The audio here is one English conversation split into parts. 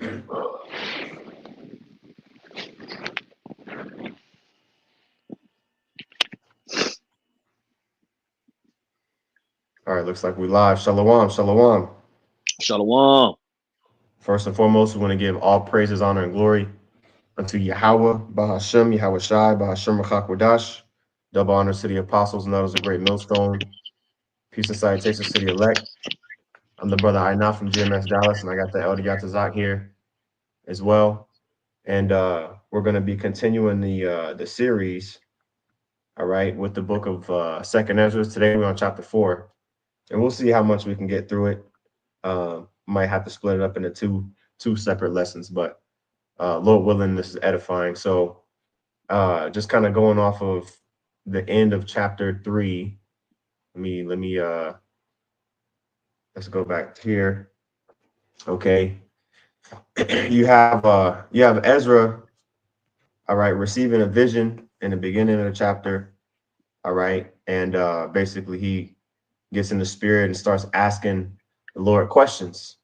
All right, looks like we live. Shalom, shalom. Shalom. First and foremost, we want to give all praises, honor, and glory unto Yahweh, Bahashem, Yahweh Shai, Bahashem Rachakwadash. Double honors to the apostles and others, a great millstone. Peace and salutations to the elect. I'm the brother Aina from GMS Dallas, and I got the Elder Yatazak here as well. And we're going to be continuing the series, all right, with the book of Second Esdras. Today we're on chapter 4, and we'll see how much we can get through it. Might have to split it up into two separate lessons, but Lord willing, this is edifying. So just kind of going off of the end of chapter 3. Let me let's go back here. Okay. you have Ezra, all right, receiving a vision in the beginning of the chapter. All right. And basically he gets in the spirit and starts asking the Lord questions,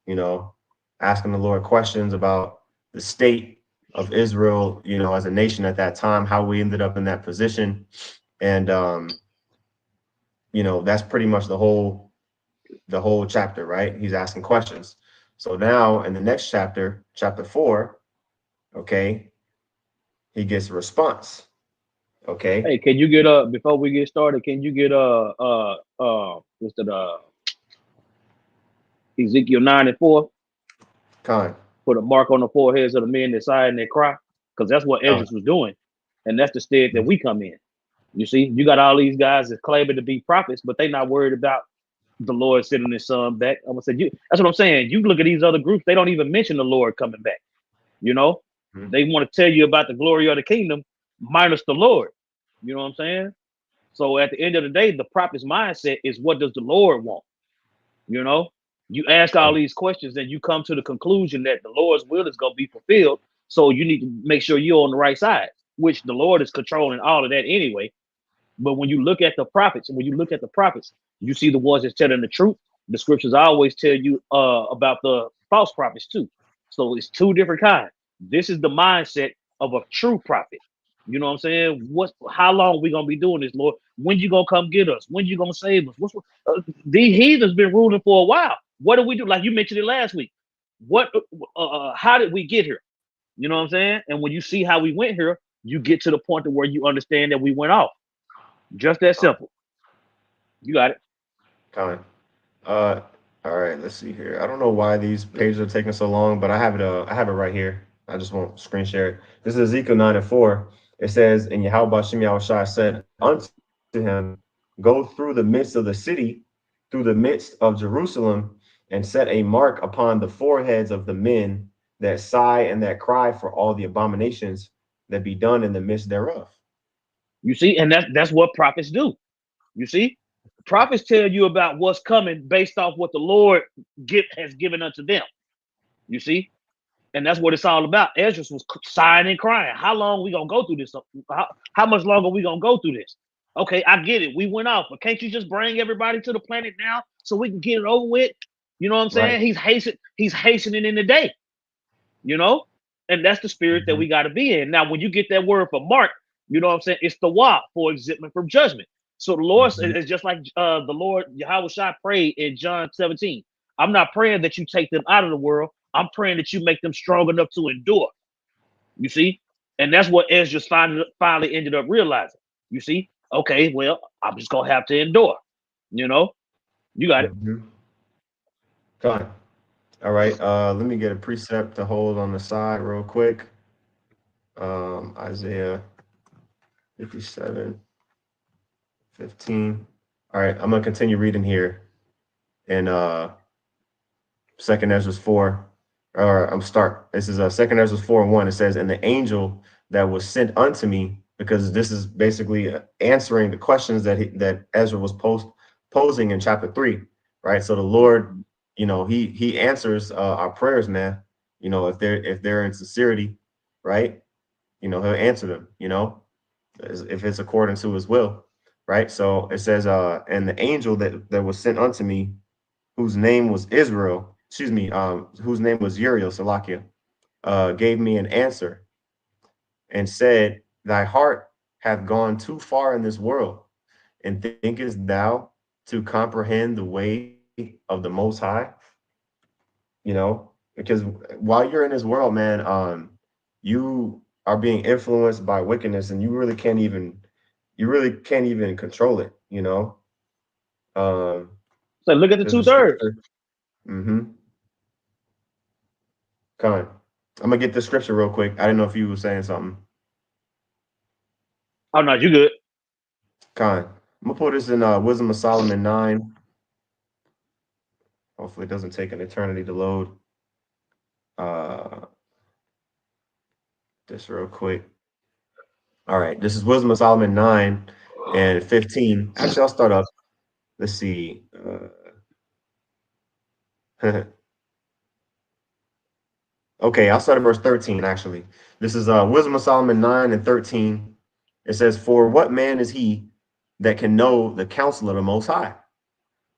asking the Lord questions about the state of Israel, as a nation at that time, how we ended up in that position. And that's pretty much the whole chapter, right? He's asking questions. So now in the next chapter, chapter 4, okay, he gets a response. Okay. Hey, can you get before we get started? Can you get what's the Ezekiel 9:4? Con. Put a mark on the foreheads of the men that sigh and they cry, because that's what Con. Esdras was doing, and that's the state that we come in. You see, you got all these guys that claiming to be prophets, but they not worried about the Lord sending His Son back. I'm gonna say that's what I'm saying. You look at these other groups; they don't even mention the Lord coming back. They want to tell you about the glory of the kingdom, minus the Lord. You know what I'm saying? So at the end of the day, the prophet's mindset is, what does the Lord want? You know, you ask all these questions and you come to the conclusion that the Lord's will is going to be fulfilled. So you need to make sure you're on the right side, which the Lord is controlling all of that anyway. But when you look at the prophets, you see the ones that's telling the truth. The scriptures always tell you about the false prophets too. So it's two different kinds. This is the mindset of a true prophet. You know what I'm saying? How long are we gonna be doing this, Lord? When you gonna come get us? When you gonna save us? These heathens been ruling for a while. What do we do? Like you mentioned it last week. How did we get here? You know what I'm saying? And when you see how we went here, you get to the point to where you understand that we went off. Just that simple. You got it. Con. All right, let's see here. I don't know why these pages are taking so long, but I have it. I have it right here. I just won't screen share it. This is Ezekiel 9:4. It says, "And Yahweh Bashem Yahushai said unto him, Go through the midst of the city, through the midst of Jerusalem, and set a mark upon the foreheads of the men that sigh and that cry for all the abominations that be done in the midst thereof." You see, and that's what prophets do. You see, prophets tell you about what's coming based off what the Lord has given unto them. You see, and that's what it's all about. Esdras was sighing and crying. How long we gonna go through this? How much longer we gonna go through this? Okay, I get it. We went off, but can't you just bring everybody to the planet now so we can get it over with? You know what I'm saying? Right. He's hastening in the day. You know, and that's the spirit that we got to be in. Now, when you get that word for Mark, you know what I'm saying? It's the wa for exemption from judgment. So the Lord is just like the Lord Yahweh Shai prayed in John 17. I'm not praying that you take them out of the world. I'm praying that you make them strong enough to endure. You see? And that's what Ezra finally ended up realizing. You see? Okay, well, I'm just going to have to endure. You know? You got it. Con. All right. Let me get a precept to hold on the side real quick. Isaiah 57, 15. All right, I'm gonna continue reading here in Second Ezra 4. Or I'm start. This is Second Ezra 4:1. It says, "And the angel that was sent unto me," because this is basically answering the questions that Ezra was posing in chapter 3, right? So the Lord, he answers our prayers, man. If they're in sincerity, right? He'll answer them. If it's according to His will, right? So it says, "And the angel that was sent unto me, whose name was Israel." Excuse me, whose name was Uriel, Salakia. gave me an answer and said, "Thy heart hath gone too far in this world, and thinkest thou to comprehend the way of the Most High?" You know, because while you're in this world, man, you are being influenced by wickedness, and you really can't even control it. You know, um, So look at the there's a 2/3. scripture. Mm-hmm. Con. I'm gonna get the scripture real quick. I didn't know if you were saying something. Oh no, you good. Con. I'm gonna put this in Wisdom of Solomon 9. Hopefully, it doesn't take an eternity to load. Uh, this real quick. All right, this is Wisdom of Solomon 9 and 15. Actually, I'll start up. Let's see. Okay, I'll start at verse 13, actually. This is Wisdom of Solomon 9 and 13. It says, "For what man is he that can know the counsel of the Most High?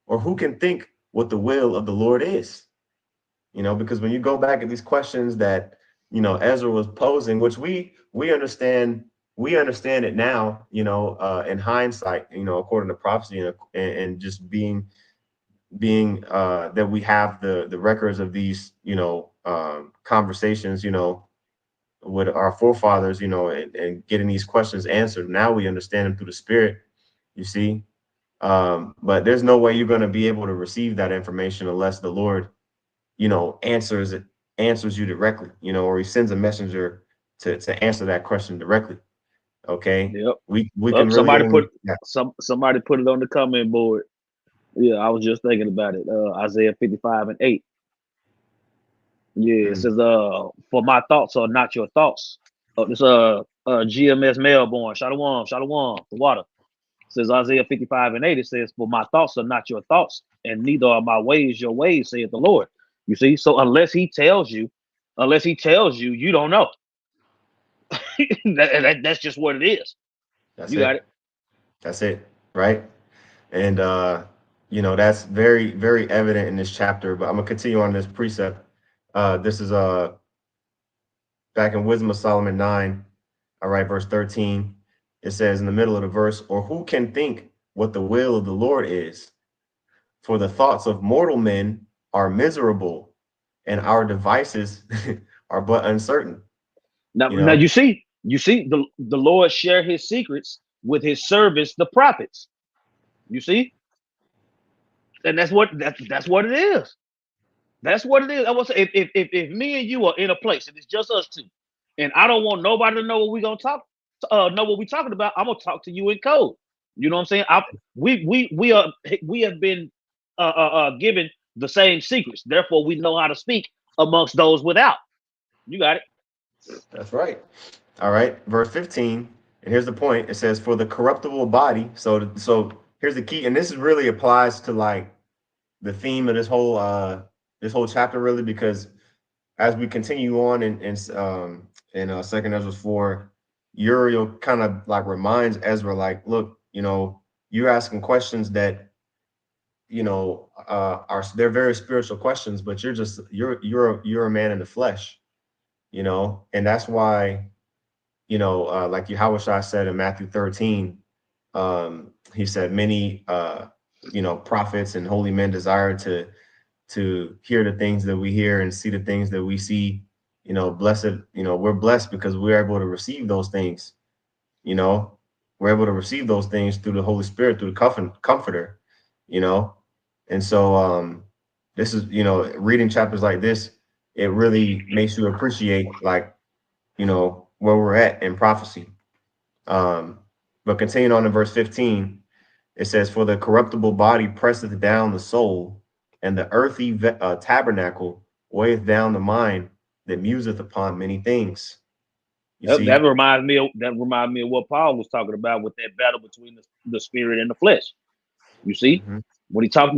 Or who can think what the will of the Lord is?" You know, because when you go back at these questions that, Ezra was posing, which we understand it now, in hindsight, according to prophecy, and just being that we have the records of these, conversations, with our forefathers, and getting these questions answered. Now we understand them through the Spirit, you see. But there's no way you're going to be able to receive that information unless the Lord, answers you directly, or he sends a messenger to answer that question directly. Okay. Yep. We Oh, can really only, yeah. somebody put it on the comment board. Yeah, I was just thinking about it. Isaiah 55 and 8. Yeah, it Mm, says, for my thoughts are not your thoughts. This GMS Melbourne, Shalom, Shalom, the water. It says Isaiah 55 and 8. It says, for my thoughts are not your thoughts, and neither are my ways your ways, saith the Lord. You see, so unless he tells you, you don't know. That's just what it is. that's You got it. it. That's it. Right. And that's very, very evident in this chapter. But I'm gonna continue on this precept. This is back in Wisdom of Solomon 9. All right, verse 13. It says in the middle of the verse, "Or who can think what the will of the Lord is? For the thoughts of mortal men are miserable, and our devices are but uncertain." You Now know, you see the Lord share his secrets with his servants, the prophets. You see, and that's what it is. That's what it is. I was say if me and you are in a place and it's just us two, and I don't want nobody to know what we gonna know what we talking about, I'm gonna talk to you in code. You know what I'm saying? We have been given the same secrets, therefore we know how to speak amongst those without. You got it. that's right. All right, verse 15, and here's the point. It says, "For the corruptible body." So here's the key, and this really applies to like the theme of this whole chapter, really, because as we continue on in Second Ezra 4, Uriel kind of like reminds Ezra, like, look, you're asking questions that are they're very spiritual questions, but you're a man in the flesh, and that's why, like Yahushua said in Matthew 13, he said many prophets and holy men desire to hear the things that we hear and see the things that we see. Blessed, we're blessed because we're able to receive those things. you know we're able to receive those things through the Holy Spirit, through the comforter. you know and so this is, reading chapters like this, it really makes you appreciate, like, where we're at in prophecy. um but continuing on in verse 15, it says, "For the corruptible body presseth down the soul, and the earthy tabernacle weigheth down the mind that museth upon many things." You That see? reminds me of what Paul was talking about with that battle between the spirit and the flesh. You see, Hmm. when he talked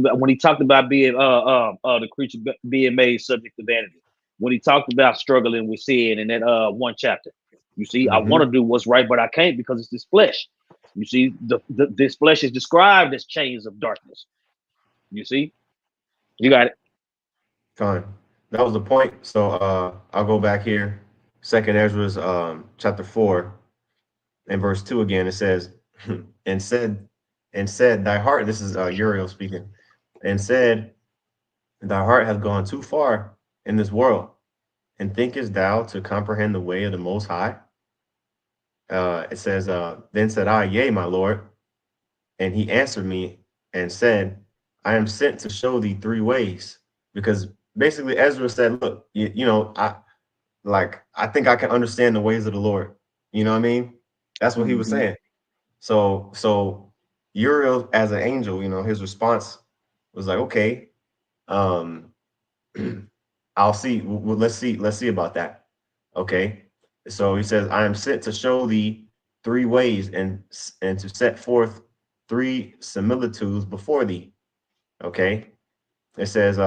about being the creature being made subject to vanity, when he talked about struggling with sin in that one chapter. You see, I Hmm. want to do what's right, but I can't because it's this flesh. You see, this flesh is described as chains of darkness. You see, you got it. Fine. that was the point. So I'll go back here. Second Ezra's chapter 4 and verse 2 again. It says, and said, thy heart, this is Uriel speaking, and said, thy heart hath gone too far in this world, and thinkest thou to comprehend the way of the Most High? It says, then said I, yea, my Lord. And he answered me and said, I am sent to show thee three ways. Because basically Ezra said, look, I think I can understand the ways of the Lord. You know what I mean? That's what he was Mm-hmm. saying. So Uriel as an angel, his response was like, okay, um, I'll see. Well, let's see about that. Okay. So he says, I am sent to show thee three ways and to set forth three similitudes before thee. Okay. It says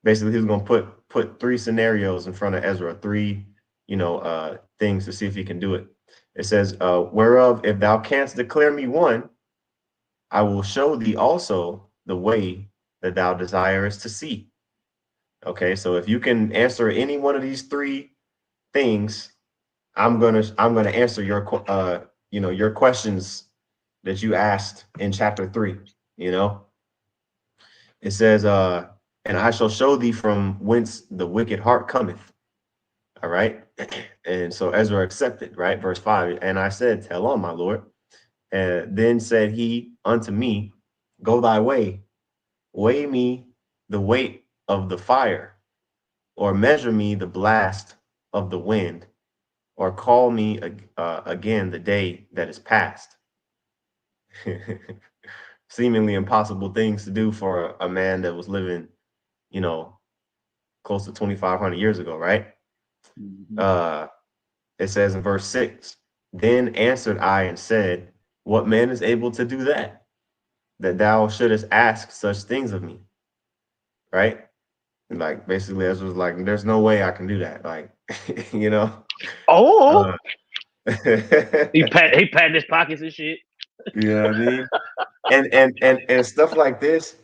basically he's gonna put three scenarios in front of Ezra, three, things to see if he can do it. It says, whereof if thou canst declare me one, I will show thee also the way that thou desirest to see. Okay, so if you can answer any one of these three things, I'm gonna answer your questions that you asked in chapter 3. You know, it says, and I shall show thee from whence the wicked heart cometh. All right, and so Ezra accepted. Right, verse 5. And I said, tell on, my Lord. And then said he unto me, go thy way, weigh me the weight of the fire, or measure me the blast of the wind, or call me again the day that is past. Seemingly impossible things to do for a man that was living, you know, close to 2,500 years ago, right? Mm-hmm. Uh, it says in verse 6, then answered I and said, what man is able to do that? That thou shouldest ask such things of me, right? Like basically, as was like, there's no way I can do that. Like, you know, Oh, uh, he patting his pockets and shit. you know what I mean? And stuff like this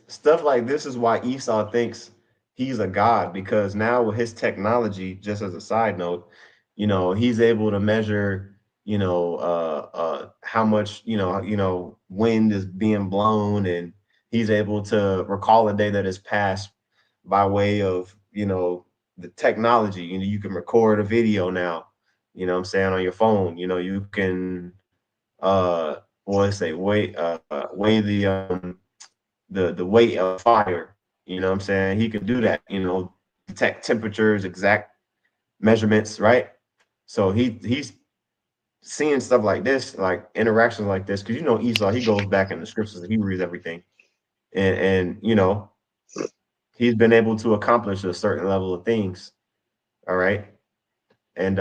is why Esau thinks he's a god, because now with his technology, just as a side note, he's able to measure, how much, wind is being blown, and he's able to recall a day that has passed by way of, the technology. You can record a video now, what I'm saying, on your phone. You can what I say, weigh the weight of fire. You know what I'm saying? He can do that. Detect temperatures, exact measurements, right? So he's seeing stuff like this, like interactions like this, because Esau, he goes back in the scriptures, he reads everything, and he's been able to accomplish a certain level of things. All right, and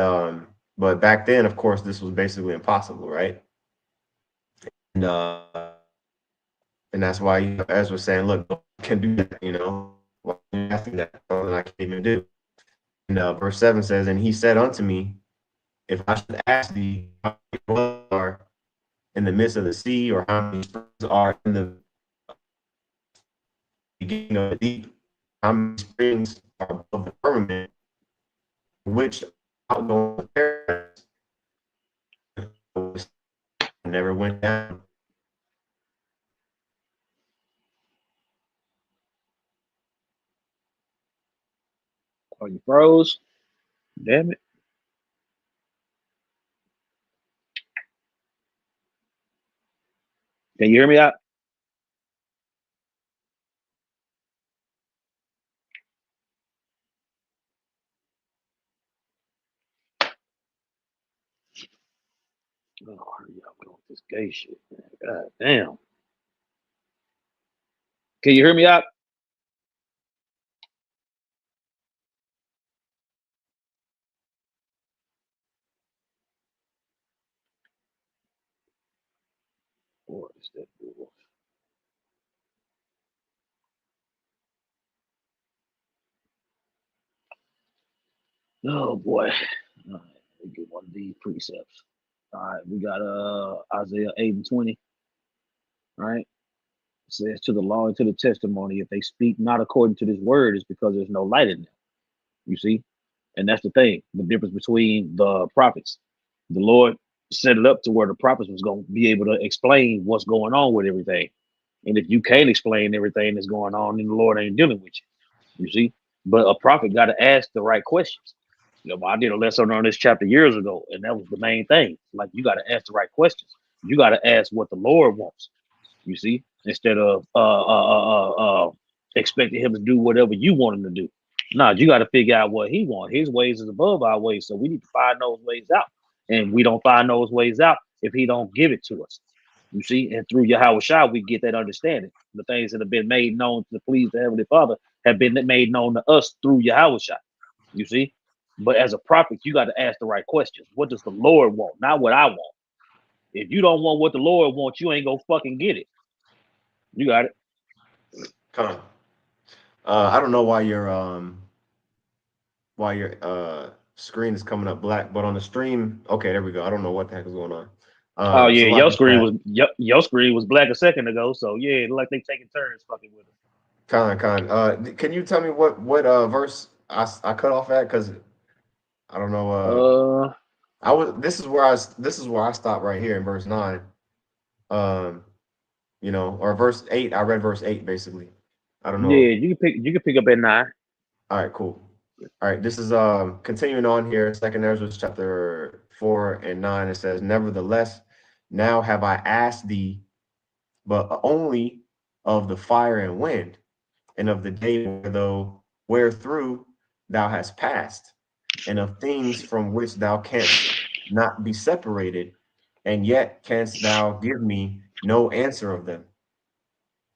but back then, of course, this was basically impossible, right? And and that's why Ezra saying, "Look, I can do that." Why are you asking that? Something I can't even do. And verse 7 says, "And he said unto me, if I should ask thee how many wells are in the midst of the sea, or how many springs are in the beginning of the deep, how many springs are above the firmament, which outgoing of paradise never went down." Oh, you froze? Damn it! Can you hear me out? Oh, hurry up, go with this gay shit, man. God damn. Can you hear me out? What is that bull? Oh boy. All right, let me get one of these precepts. All right, we got Isaiah 8 and 20. All right. says to the law and to the testimony, if they speak not according to this word, it's because there's no light in them. You see? And that's the thing, the difference between the prophets. The Lord set it up to where the prophets was going to be able to explain what's going on with everything. And if you can't explain everything that's going on, then the Lord ain't dealing with you. You see? But a prophet got to ask the right questions. You know, I did a lesson on this chapter years ago, and that was the main thing. Like, you got to ask the right questions. You got to ask what the Lord wants. You see, instead of expecting him to do whatever you want him to do. No, you got to figure out what he wants. His ways is above our ways, so we need to find those ways out. And we don't find those ways out if he don't give it to us. You see, and through Yahweh Shai, we get that understanding. The things that have been made known to please the Heavenly Father have been made known to us through Yahweh Shai. You see, but as a prophet, you got to ask the right questions. What does the Lord want? Not what I want. If you don't want what the Lord wants, you ain't gonna fucking get it. You got it. Come on. I don't know why your screen is coming up black, but on the stream, okay, there we go. I don't know what the heck is going on. Oh yeah, So like your I screen said, was your screen was black a second ago. So yeah, like they taking turns fucking with us. Can you tell me what verse I cut off at? Because I don't know. Uh, I was this is where I stopped right here in verse 9. Um, or verse 8. I read verse 8 basically. I don't yeah, know. you can pick up at 9. All right, cool. All right, this is continuing on here, Second Ezra chapter 4 and 9. It says, "Nevertheless, now have I asked thee, but only of the fire and wind, and of the day wherethrough thou hast passed, and of things from which thou canst not be separated, and yet canst thou give me no answer of them."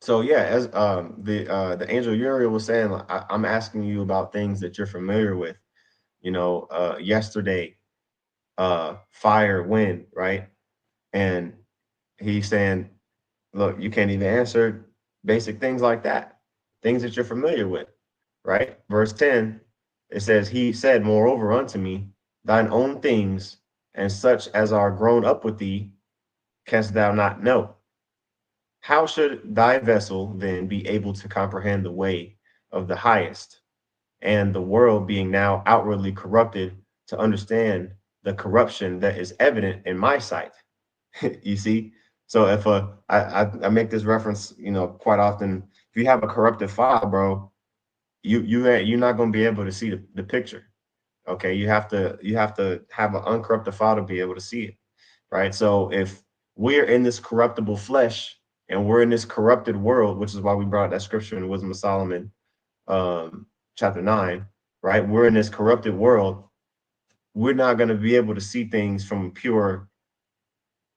So yeah, as the angel Uriel was saying, like, I'm asking you about things that you're familiar with. Yesterday, fire, wind, right? And he's saying, look, you can't even answer basic things like that, things that you're familiar with, right? Verse 10, it says, "He said, moreover unto me, thine own things and such as are grown up with thee, canst thou not know? How should thy vessel then be able to comprehend the way of the highest, and the world being now outwardly corrupted, to understand the corruption that is evident in my sight?" You see? So if I make this reference, quite often, if you have a corrupted file, bro, you're not going to be able to see the picture. Okay, you have to have an uncorrupted file to be able to see it, right? So if we're in this corruptible flesh and we're in this corrupted world, which is why we brought that scripture in the Wisdom of Solomon, chapter 9, right? We're in this corrupted world. We're not going to be able to see things from a pure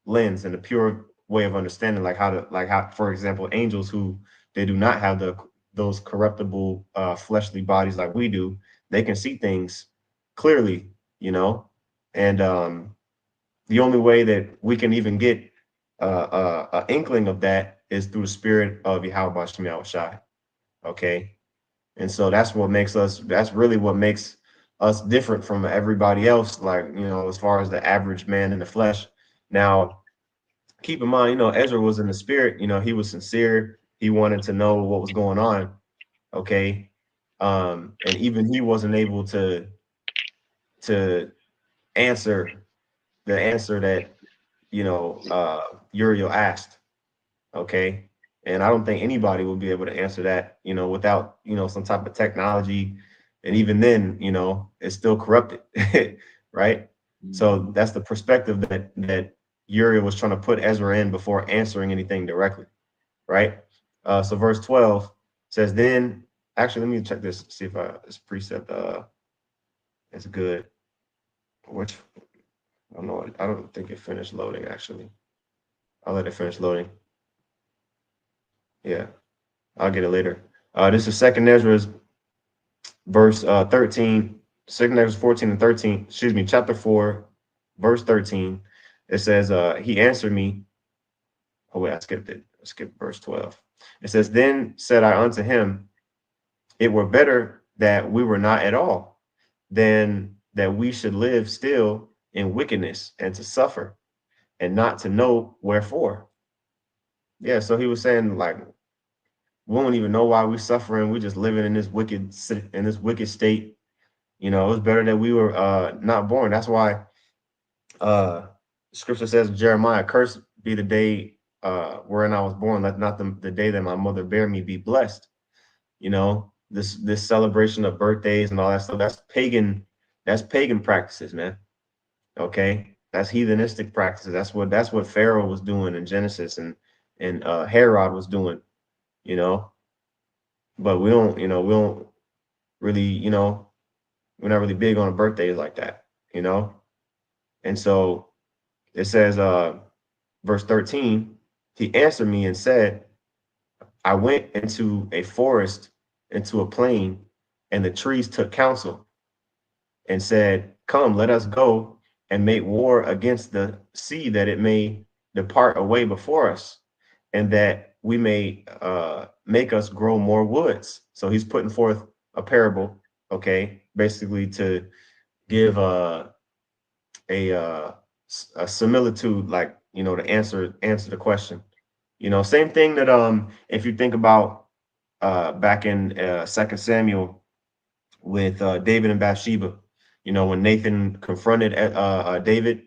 lens and a pure way of understanding, like how, for example, angels who they do not have those corruptible fleshly bodies like we do, they can see things clearly, and the only way that we can even get an inkling of that is through the spirit of Yahweh Shem Yahushai. Okay. And so that's really what makes us different from everybody else, like, as far as the average man in the flesh. Now, keep in mind, Ezra was in the spirit, he was sincere. He wanted to know what was going on. Okay. And even he wasn't able to answer the answer that, Uriel asked. Okay. And I don't think anybody will be able to answer that, without, some type of technology. And even then, it's still corrupted. Right. So that's the perspective that Uriel was trying to put Ezra in before answering anything directly. Right. So verse 12 says, then actually, let me check this, see if this precept is good. Which I don't know. I don't think it finished loading, actually. I'll let it finish loading. Yeah. I'll get it later. This is Second Ezra's verse 13, Second Ezra 14 and 13, excuse me, chapter 4, verse 13. It says, he answered me. Oh, wait, I skipped it. I skipped verse 12. It says, then said I unto him, it were better that we were not at all, than that we should live still in wickedness and to suffer, and not to know wherefore. Yeah, so he was saying, like, We don't even know why we're suffering. We're just living in this wicked state. You know, it's better that we were not born. That's why uh scripture says in Jeremiah, cursed be the day wherein I was born. Let not the day that my mother bare me be blessed. You know, this celebration of birthdays and all that stuff, that's pagan practices, man. Okay. That's heathenistic practices. That's what Pharaoh was doing in Genesis, and Herod was doing, you know. But we don't really, we're not really big on birthdays like that, you know. And so it says, verse 13, he answered me and said, I went into a forest, into a plain, and the trees took counsel and said, come, let us go and make war against the sea, that it may depart away before us, and that we may make us grow more woods. So he's putting forth a parable, okay, basically to give a a similitude, like, to answer the question. Same thing that if you think about back in 2 Samuel with David and Bathsheba, when Nathan confronted David,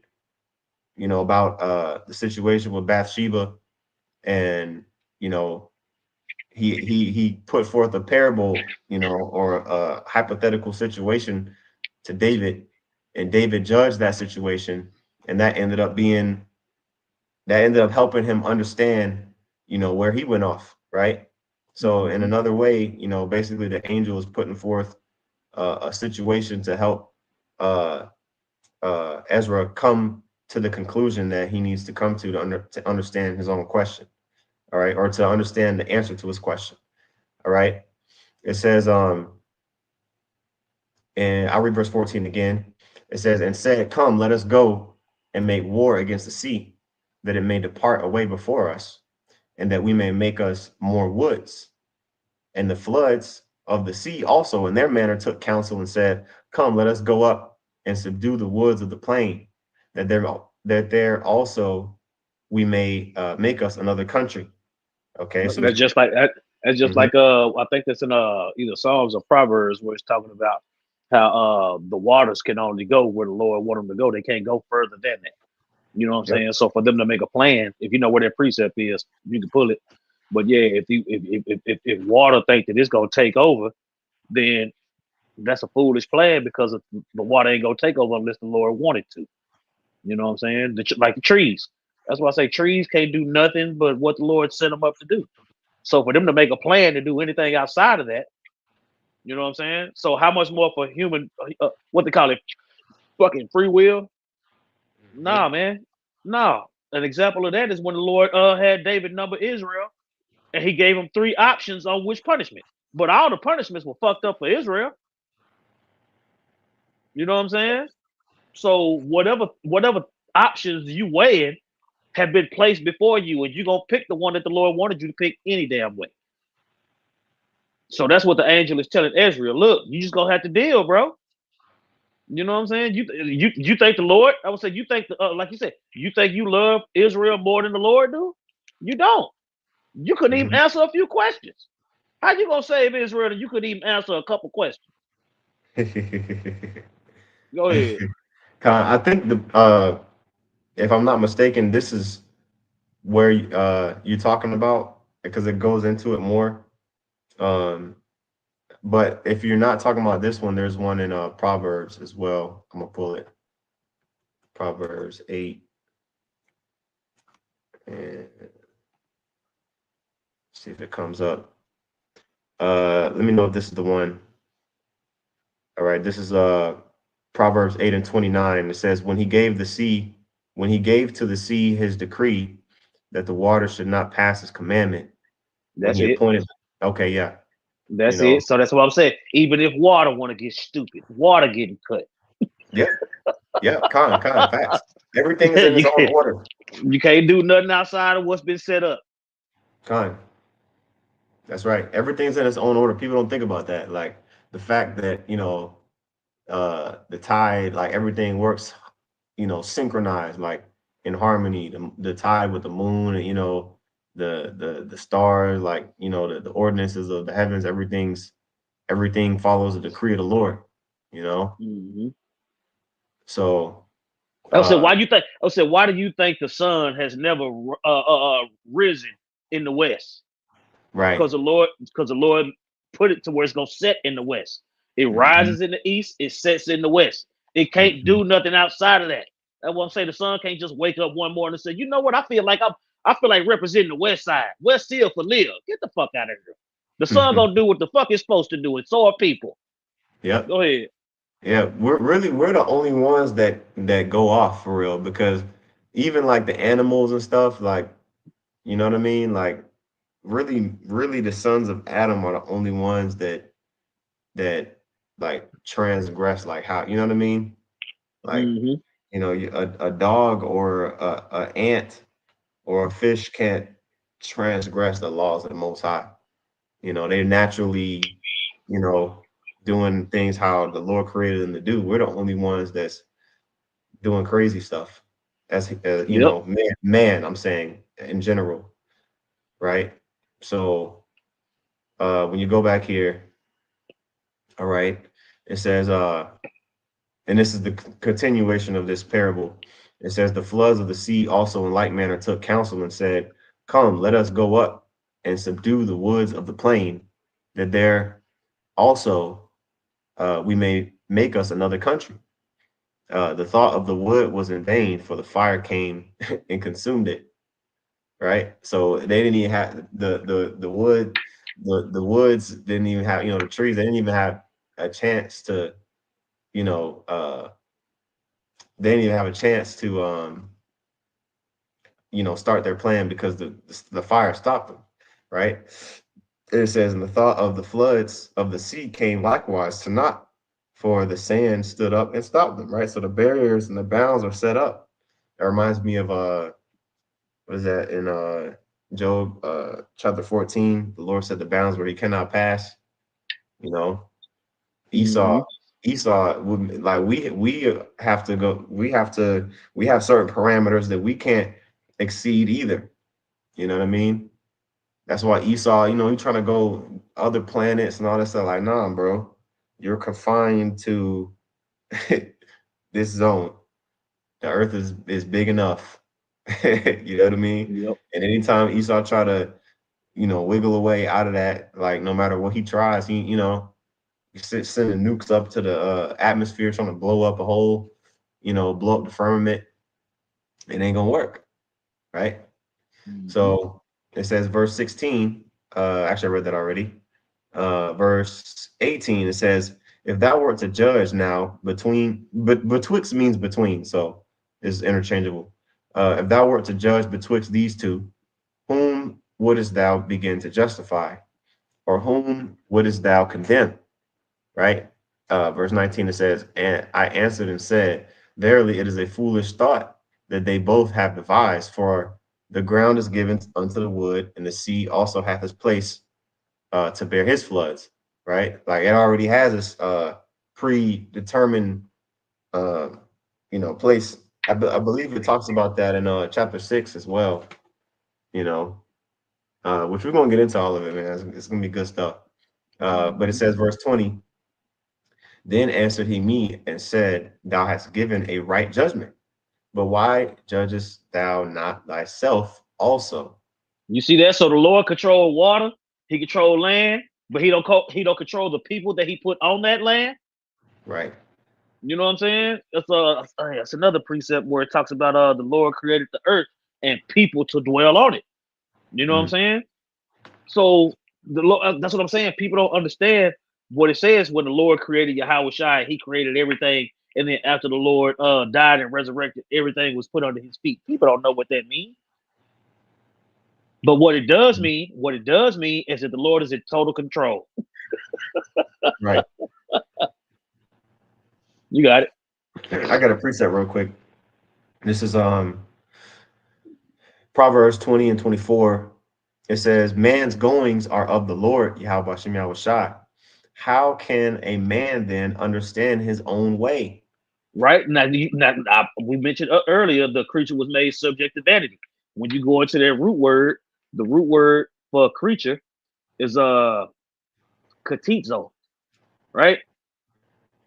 about the situation with Bathsheba, and you know he put forth a parable, or a hypothetical situation to David, and David judged that situation, and that ended up helping him understand, where he went off, right? So in Mhm. another way, basically the angel is putting forth a situation to help uh, Ezra come to the conclusion that he needs to come to understand his own question, all right, or to understand the answer to his question, all right. It says, and I'll read verse 14 again. It says, and said, come, let us go and make war against the sea, that it may depart away before us, and that we may make us more woods. And the floods of the sea also in their manner took counsel and said, come, let us go up and subdue the woods of the plain, that there also we may make us another country. Okay, so That's just like that. That's just mhm, like I think that's in either Psalms or Proverbs where it's talking about how the waters can only go where the Lord want them to go. They can't go further than that. You know what I'm yep. saying? So for them to make a plan, if you know where their precept is, you can pull it. But yeah, if water think that it's gonna take over, then that's a foolish plan because the water ain't gonna take over unless the Lord wanted to. You know what I'm saying? Like the trees. That's why I say trees can't do nothing but what the Lord set them up to do. So for them to make a plan to do anything outside of that, you know what I'm saying? So how much more for human, what they call it, fucking free will? Nah, Mhm. man. Nah. An example of that is when the Lord had David number Israel, and he gave him three options on which punishment. But all the punishments were fucked up for Israel. You know what I'm saying? So whatever options you weighed have been placed before you, and you're gonna pick the one that the Lord wanted you to pick any damn way. So that's what the angel is telling Ezra. Look, you just gonna have to deal, bro. You know what I'm saying? You think the Lord? I would say you think like you said, you think you love Israel more than the Lord do? You don't. You couldn't even Mhm. answer a few questions. How you gonna save Israel and you couldn't even answer a couple questions? Go ahead. I think if I'm not mistaken, this is where you're talking about, because it goes into it more. Um, but if you're not talking about this one, there's one in Proverbs as well. I'm gonna pull it. Proverbs 8, and see if it comes up. Let me know if this is the one. All right, this is Proverbs 8 and 29. It says, when he gave to the sea his decree that the water should not pass his commandment, when That's he it. appointed, okay, yeah, you That's know, it. So that's what I'm saying. Even if water want to get stupid, water getting cut. yeah, yeah, kind of facts. Everything is in its you own can't order. you can't do nothing outside of what's been set up. Kind, that's right. Everything's in its own order. People don't think about that. Like the fact that, the tide, like everything works, synchronized, like in harmony. The tide with the moon, and the stars, like the ordinances of the heavens, everything follows the decree of the Lord, you know. Mm-hmm. So I said, uh why do you think? I said, why do you think the sun has never risen in the west? right. Because the Lord put it to where it's gonna set in the west. It Hmm. rises in the east, it sets in the west. It can't Hmm. do nothing outside of that. That's what I'm saying. The sun can't just wake up one morning and say, you know what? I feel like representing the west side. West Hill for live. Get the fuck out of here. The sun gonna do what the fuck it's supposed to do, and so are people. Yep. Go ahead. Yeah, we're the only ones that go off for real, because even like the animals and stuff, like, you know what I mean? Like, really the sons of Adam are the only ones that like transgress, like, how, you know what I mean? Like, Mm-hmm. a dog or a ant or a fish can't transgress the laws of the Most High. They're naturally, you know, doing things how the Lord created them to do. We're the only ones that's doing crazy stuff, as Yep. man, I'm saying in general, right? So when you go back here, all right, it says, and this is the continuation of this parable. It says, the floods of the sea also in like manner took counsel and said, come, let us go up and subdue the woods of the plain, that there also we may make us another country. The thought of the wood was in vain, for the fire came and consumed it. Right. So they didn't even have the wood, the woods didn't even have, the trees, they didn't even have a chance to, you know, uh, they didn't even have a chance to, start their plan, because the fire stopped them. Right. It says, and the thought of the floods of the sea came likewise to naught, for the sand stood up and stopped them. Right. So the barriers and the bounds are set up. It reminds me of what is that in Job chapter 14? The Lord set the bounds where he cannot pass. You know, Esau Mm-hmm. Esau would, like, we have to go. We have certain parameters that we can't exceed either. You know what I mean? That's why Esau, he trying to go other planets and all that stuff. Like, nah, bro, you're confined to this zone. The earth is big enough. You know what I mean? Yep. And anytime Esau try to, wiggle away out of that, like, no matter what he tries, sending nukes up to the atmosphere, trying to blow up a whole, blow up the firmament. It ain't gonna work, right? Mm-hmm. So it says, verse 16. Actually, I read that already. Verse 18. It says, "If thou wert to judge now between, but betwixt means between, so it's interchangeable. If thou wert to judge betwixt these two, whom wouldest thou begin to justify, or whom wouldest thou condemn?" Right? Verse 19, it says, "And I answered and said, verily, it is a foolish thought that they both have devised, for the ground is given unto the wood, and the sea also hath its place to bear his floods." Right? Like, it already has this predetermined, uh, place. I believe it talks about that in chapter 6 as well, you know, which we're going to get into all of it, man. It's going to be good stuff. But it Mm-hmm. says, verse 20, "Then answered he me and said, thou hast given a right judgment, but why judgest thou not thyself also?" You see that? So the Lord control water, he control land, but he don't control the people that he put on that land. Right. You know what I'm saying? It's another precept where it talks about the Lord created the earth and people to dwell on it. You know what I'm Mm. saying? So the Lord, that's what I'm saying. People don't understand what it says when the Lord created Yahweh Shai. He created everything, and then after the Lord died and resurrected, everything was put under his feet. People don't know what that means. But what it does mean is that the Lord is in total control. Right. You got it. I got a preset real quick. This is Proverbs 20 and 24. It says, "Man's goings are of the Lord, Yahweh Shem Yahweh Shai. How can a man then understand his own way?" Right now, we mentioned earlier the creature was made subject to vanity. When you go into that root word, The root word for a creature is katizo, right?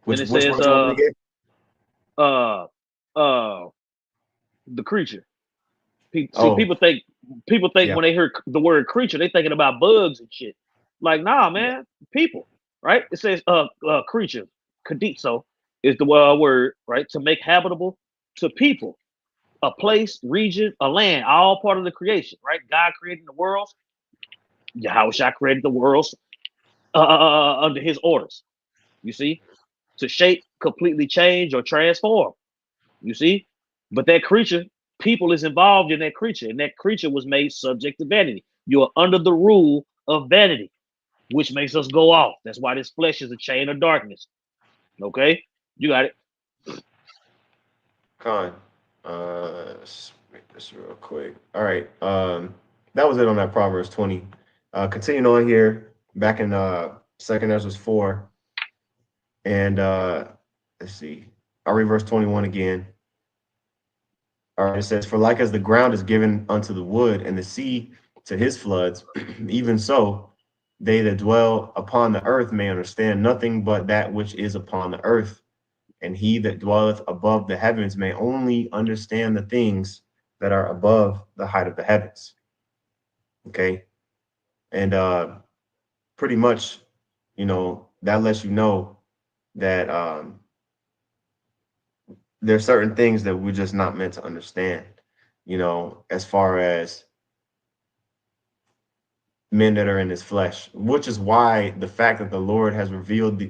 And it Which says word you want me to get? uh uh the creature. See, Oh, people think yeah, when they hear the word creature, they thinking about bugs and shit. Like, nah, yeah. man, people, right? It says creature, kadizo is the word, right? To make habitable to people, a place, region, a land, all part of the creation, right? God created the world. Yahushua created the world under His orders. You see, to shape, completely change, or transform. You see, but that creature, people is involved in that creature, and that creature was made subject to vanity. You are under the rule of vanity, which makes us go off. That's why this flesh is a chain of darkness. Okay, you got it. Con. Let's make this real quick. All right. That was it on that Proverbs 20. Continuing on here, back in Second Ezra 4, and let's see. I'll read verse 21 again. All right, it says, "For like as the ground is given unto the wood, and the sea to his floods, even so they that dwell upon the earth may understand nothing but that which is upon the earth. And he that dwelleth above the heavens may only understand the things that are above the height of the heavens." Okay. And pretty much, that lets you know that there's certain things that we're just not meant to understand, as far as men that are in his flesh, which is why the fact that the Lord has revealed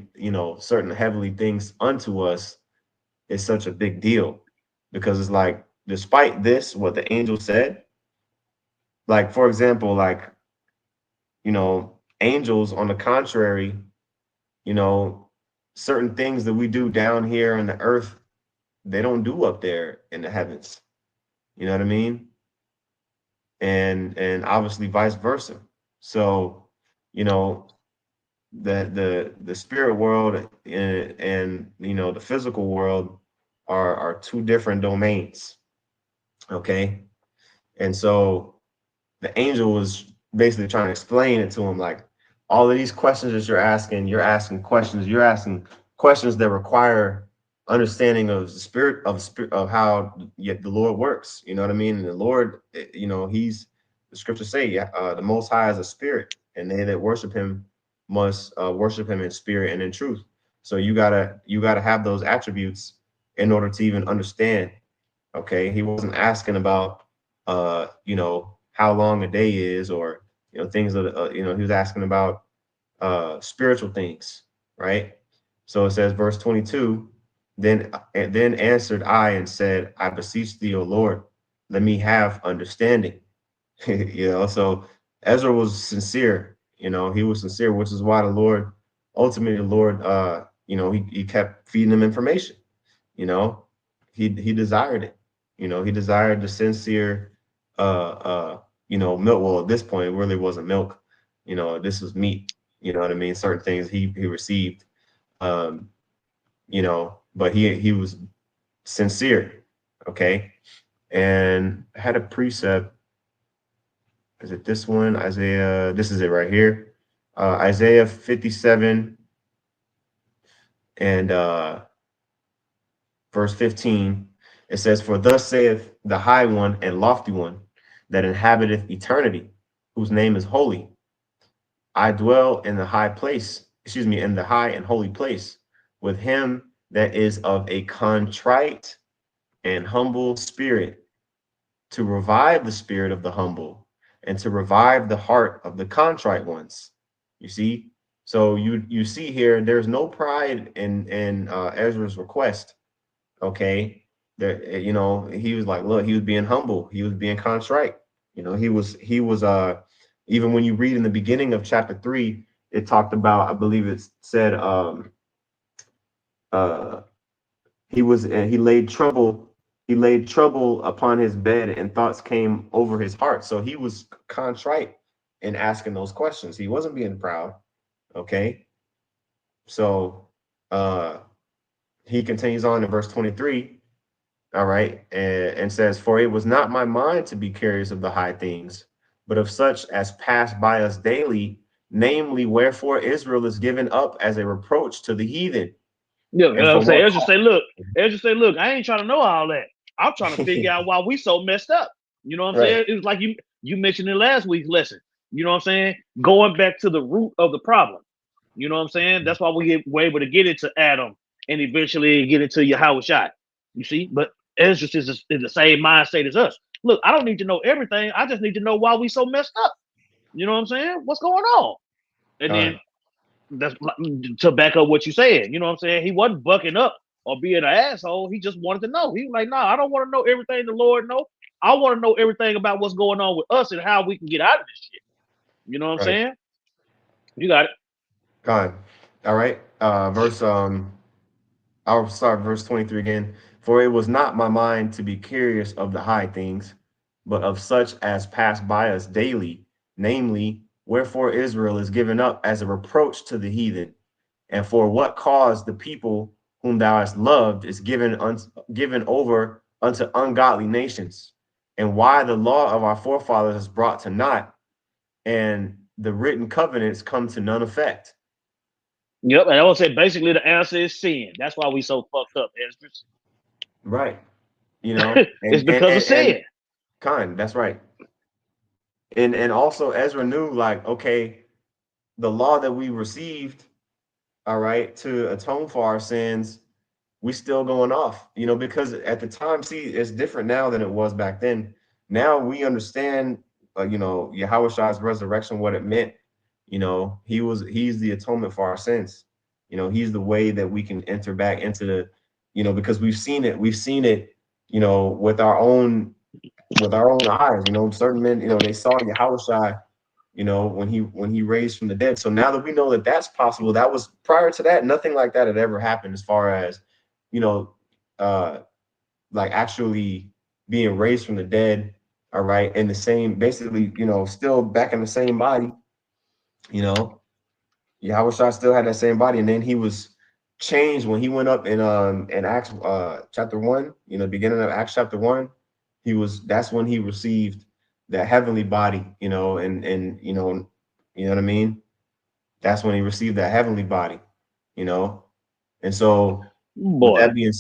certain heavenly things unto us is such a big deal. Because it's like, despite this, what the angel said, like, for example, like, angels, on the contrary, you know, certain things that we do down here on the earth, they don't do up there in the heavens. You know what I mean? And obviously vice versa. So, you know, the spirit world and the physical world are two different domains. Okay. And so the angel was basically trying to explain it to him, like, all of these questions that you're asking questions that require understanding of the spirit of how yet the Lord works. You know what I mean? And the Lord, he's, the scriptures say, yeah, the Most High is a spirit, and they that worship him must worship him in spirit and in truth. So you gotta have those attributes in order to even understand. Okay, he wasn't asking about how long a day is, or things that he was asking about spiritual things, right? So it says, verse 22, then answered I and said, I beseech thee, O Lord, let me have understanding. So Ezra was sincere. He was sincere, which is why ultimately the Lord, he kept feeding him information. you know he desired it. He desired the sincere milk. Well, at this point it really wasn't milk. This was meat. You know what I mean? Certain things he received. um but he was sincere. Okay. And had a precept. Is it this one? Isaiah, this is it right here. Isaiah 57 and verse 15, it says, "For thus saith the high one and lofty one that inhabiteth eternity, whose name is holy. I dwell in the high place, excuse me, in the high and holy place, with him that is of a contrite and humble spirit, to revive the spirit of the humble, and to revive the heart of the contrite ones." You see? So you see here, there's no pride in Ezra's request. Okay. There, he was like, look, he was being humble, he was being contrite. He was even when you read in the beginning of chapter 3, it talked about, I believe it said, uh he laid trouble upon his bed, and thoughts came over his heart. So he was contrite in asking those questions. He wasn't being proud. Okay. So he continues on in verse 23. All right. And says, "For it was not my mind to be curious of the high things, but of such as pass by us daily, namely, wherefore Israel is given up as a reproach to the heathen. Yeah, you know And what I'm for saying? what Ezra say, look, I ain't trying to know all that. I'm trying to figure out why we so messed up. You know what I'm right, saying? It was like you mentioned in last week's lesson. You know what I'm saying? Going back to the root of the problem. You know what I'm saying? That's why we're able to get into Adam and eventually get into Yahweh Shai. You see? But Ezra is the same mindset as us. Look, I don't need to know everything. I just need to know why we so messed up. You know what I'm saying? What's going on? And then Con, that's to back up what you said. You know what I'm saying? He wasn't bucking up or being an asshole. He just wanted to know. He was like, nah, I don't want to know everything the Lord knows. I want to know everything about what's going on with us and how we can get out of this shit. You know what I'm right, saying? You got it. con. All right. I'll start verse 23 again. For it was not my mind to be curious of the high things, but of such as pass by us daily, namely, wherefore Israel is given up as a reproach to the heathen, and for what cause the people whom thou hast loved is given over unto ungodly nations, and why the law of our forefathers is brought to naught, and the written covenants come to none effect. Yep. And I would say basically the answer is sin. That's why we so fucked up, Esdras. Right. You know, It's and and because of and, and sin. kind, that's right. And also Ezra knew, like, okay, the law that we received, all right, to atone for our sins, we still going off, because at the time, see, it's different now than it was back then. Now we understand, Yahweh resurrection, what it meant. He's the atonement for our sins. He's the way that we can enter back into because we've seen it, with our own eyes. Certain men, they saw Yahweh, when he raised from the dead. So now that we know that that's possible, that was prior to that, nothing like that had ever happened as far as, you know, uh, like actually being raised from the dead. All right, in the same, basically, still back in the same body. You know, Yahweh still had that same body, and then he was changed when he went up in Acts chapter 1. Beginning of Acts chapter 1, that's when he received that heavenly body. You know what I mean. That's when he received that heavenly body. You know, and so with Boy. that being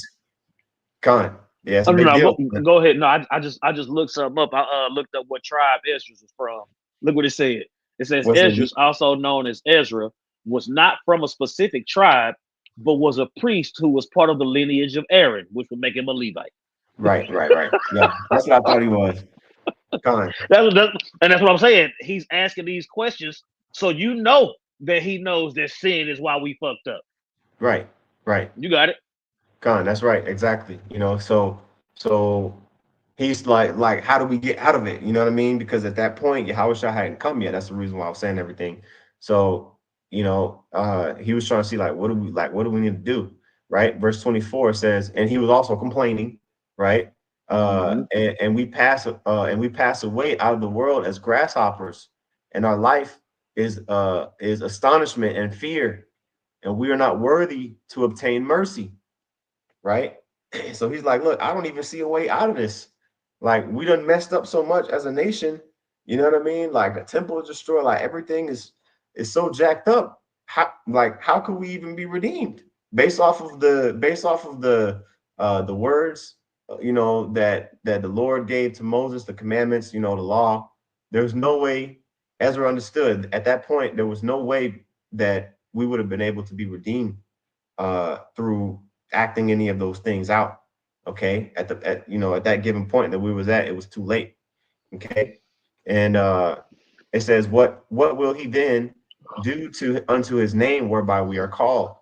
Con, yeah, it's Oh, a big no, deal. go ahead. No, I just looked something up. I looked up what tribe Esdras was from. Look what it said. It says What's it? Esdras, also known as Ezra, was not from a specific tribe, but was a priest who was part of the lineage of Aaron, which would make him a Levite. Right, right, right. Yeah, that's what I thought he was. Con, And that's what I'm saying. He's asking these questions, so you know that he knows that sin is why we fucked up. right, right. You got it. Con, that's right, exactly. So he's like, how do we get out of it? You know what I mean? Because at that point, Yahweh hadn't come yet. That's the reason why I was saying everything. So, he was trying to see, like, what do we need to do? Right? Verse 24 says, and he was also complaining, right? Mm-hmm. And we pass away out of the world as grasshoppers, and our life is astonishment and fear, and we are not worthy to obtain mercy, right? So he's like, look, I don't even see a way out of this. Like, we done messed up so much as a nation. You know what I mean? Like, the temple is destroyed. Like, everything is so jacked up. How could we even be redeemed based off of the words, that the Lord gave to Moses, the commandments, the law. There's no way. Ezra understood at that point there was no way that we would have been able to be redeemed through acting any of those things out. Okay, at that given point that we was at, it was too late. Okay, and it says, what will he then do to unto his name whereby we are called?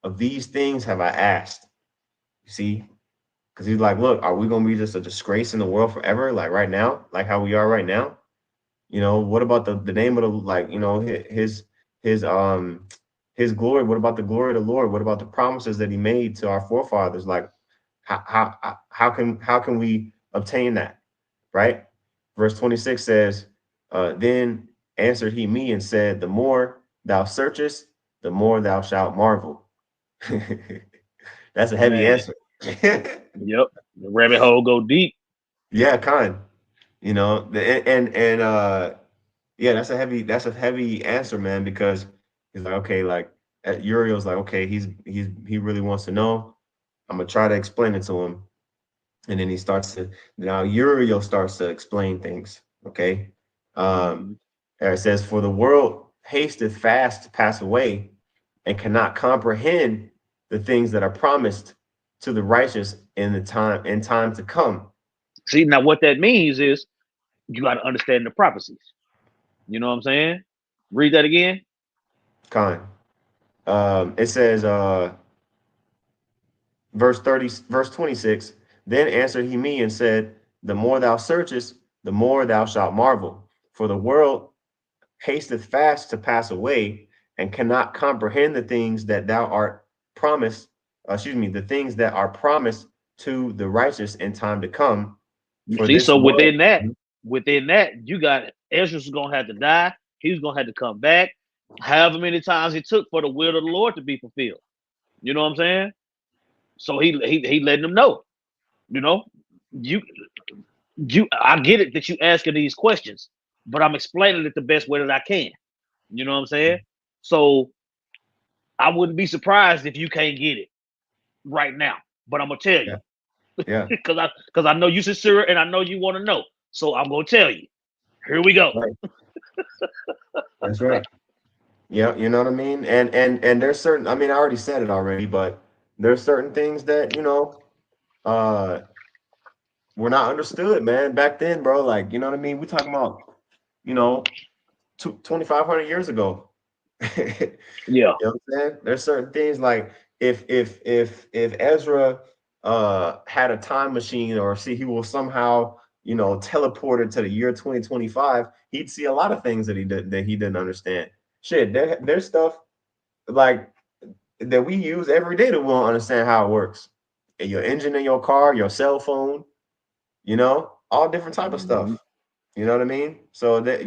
Of these things have I asked. You see, because he's like, look, are we gonna be just a disgrace in the world forever, like right now, like how we are right now? What about the name of the, like, his his glory? What about the glory of the Lord? What about the promises that he made to our forefathers? Like, how can we obtain that? Right? Verse 26 says, then answered he me and said, the more thou searchest, the more thou shalt marvel. That's a heavy Man. answer. Yep. The rabbit hole go deep. Yeah, kind. You know, yeah, that's a heavy answer, man, because he's like, okay, like Uriel's like, okay, he really wants to know. I'm gonna try to explain it to him. And then he starts to now Uriel starts to explain things. Okay. Mhm. It says, for the world hasteth fast to pass away and cannot comprehend the things that are promised to the righteous in time to come. See, now what that means is you got to understand the prophecies. You know what I'm saying? Read that again. Kind. It says verse 26, then answered he me and said, the more thou searchest, the more thou shalt marvel. For the world hasteth fast to pass away and cannot comprehend the things that thou art promised, the things that are promised to the righteous in time to come. You For see, this so world, within that, you got Esdras is gonna have to die. He's gonna have to come back. However many times it took for the will of the Lord to be fulfilled. You know what I'm saying? So he letting them know. You know, you I get it that you asking these questions, but I'm explaining it the best way that I can. You know what I'm saying? So I wouldn't be surprised if you can't get it right now. But I'm gonna tell yeah, you yeah, because I know you sincere and I know you want to know. So I'm gonna tell you. Here we go. right, that's right. Yeah, you know what I mean? And there's certain, I mean, I already said it already, but there's certain things that, uh were not understood, man, back then, bro. Like, you know what I mean? We talking about, you know, 2,500 years ago. Yeah. You know what I'm saying? There's certain things like if Ezra had a time machine, or see he will somehow, teleported to the year 2025, he'd see a lot of things that he didn't understand. Shit, there's stuff like that we use every day that we don't understand how it works. And your engine in your car, your cell phone, all different type of Mhm. stuff. You know what I mean? So that,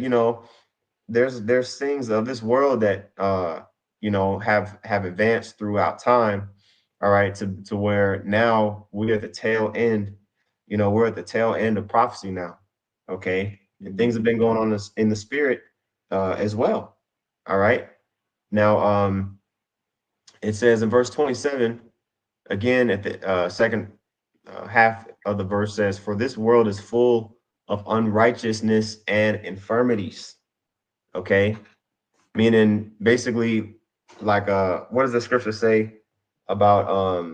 there's things of this world that have advanced throughout time, all right, to where now we're at the tail end. We're at the tail end of prophecy now. Okay, and things have Mhm. been going on in the spirit as well. All right, now it says in verse 27 again at the second half of the verse says, for this world is full of unrighteousness and infirmities. Okay, meaning basically, like what does the scripture say about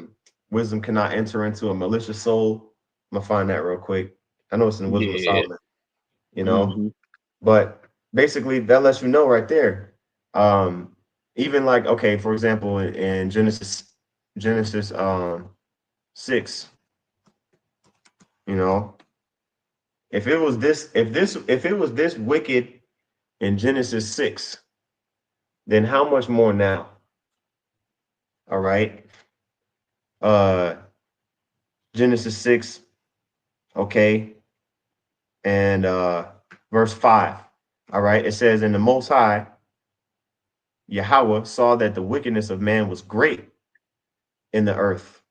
wisdom cannot enter into a malicious soul? I'm gonna find that real quick. I know it's in the Wisdom of Yeah. Solomon, you know, Mhm. but basically that lets you know right there. Even like, okay, for example, in Genesis 6, you know, if it was this wicked in Genesis 6, then how much more now? All right. Uh Genesis 6, okay, and verse 5. All right, it says, and the Most High, Yahweh, saw that the wickedness of man was great in the earth,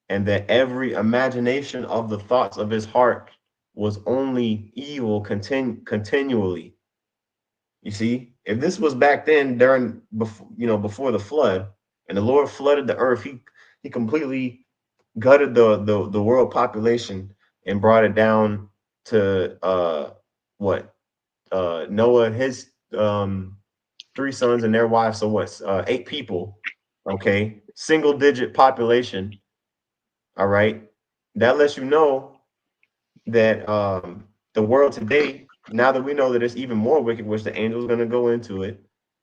and that every imagination of the thoughts of his heart was only evil continually. You see, if this was back then before the flood, and the Lord flooded the earth, he completely gutted the world population and brought it down to what Noah and his three sons and their wives. So what? 8 people. Okay, single digit population. All right, that lets you know that the world today, now that we know that it's even more wicked, which the angel's going to go into it,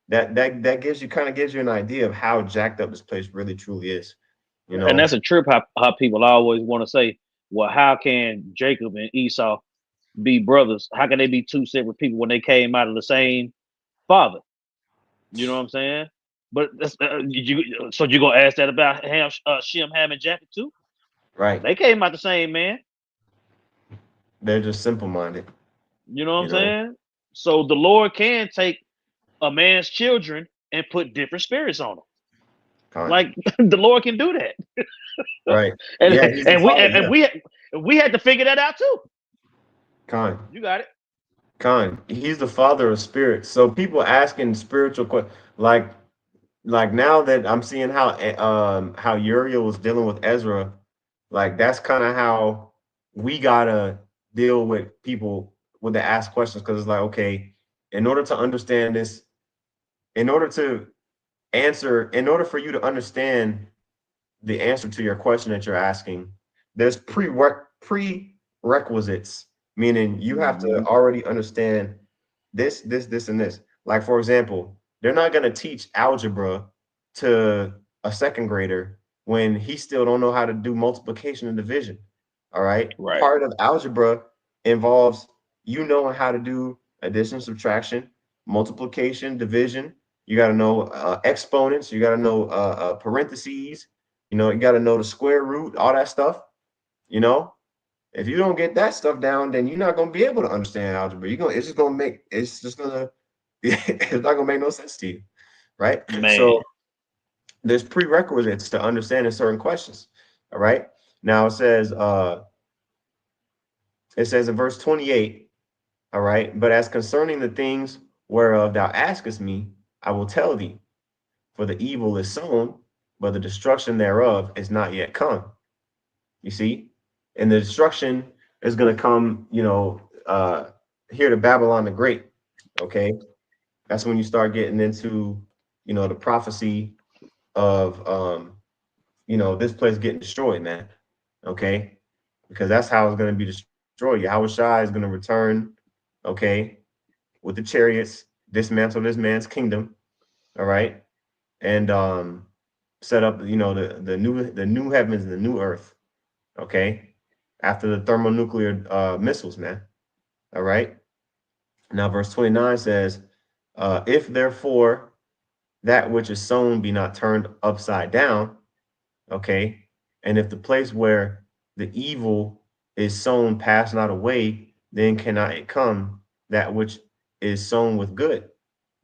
that gives you an idea of how jacked up this place really truly is. You And know, that's a trip how people always want to say, well, how can Jacob and Esau be brothers? How can they be two separate people when they came out of the same father? You know what I'm saying? But that's, so you gonna ask that about Shem, Ham, and Japheth too? right? They came out the same man. They're just simple minded. You know what I'm You know, saying? So the Lord can take a man's children and put different spirits on them. kind. Like the Lord can do that, Right. and Yeah, he's the father. Yeah. we had to figure that out too. Khan. You got it. Khan. He's the father of spirits. So people asking spiritual questions, like now that I'm seeing how Uriel was dealing with Ezra, like that's kind of how we gotta deal with people when they ask questions, because it's like, okay, in order to understand this, in order to in order for you to understand the answer to your question that you're asking, there's prerequisites, meaning you have to Mhm. already understand this, and this. Like, for example, they're not going to teach algebra to a second grader when he still don't know how to do multiplication and division. All right. Right. Part of algebra involves you knowing how to do addition, subtraction, multiplication, division. You got to know exponents. You got to know parentheses. You got to know the square root, all that stuff. You know, if you don't get that stuff down, then you're not gonna be able to understand algebra. It's just gonna it's not gonna make no sense to you, right? Man. So there's prerequisites to understanding certain questions. All right. Now it says in verse 28, all right, but as concerning the things whereof thou askest me, I will tell thee, for the evil is sown, but the destruction thereof is not yet come. You see? And the destruction is going to come, here to Babylon the Great. Okay. That's when you start getting into, the prophecy of, this place getting destroyed, man. Okay. Because that's how it's going to be destroyed. Yahweh Shai is going to return, okay, with the chariots, dismantle this man's kingdom. All right. And set up, the new heavens and the new earth. Okay. After the thermonuclear missiles, man. All right. Now, verse 29 says, if therefore that which is sown be not turned upside down, okay, and if the place where the evil is sown pass not away, then cannot it come that which is sown with good.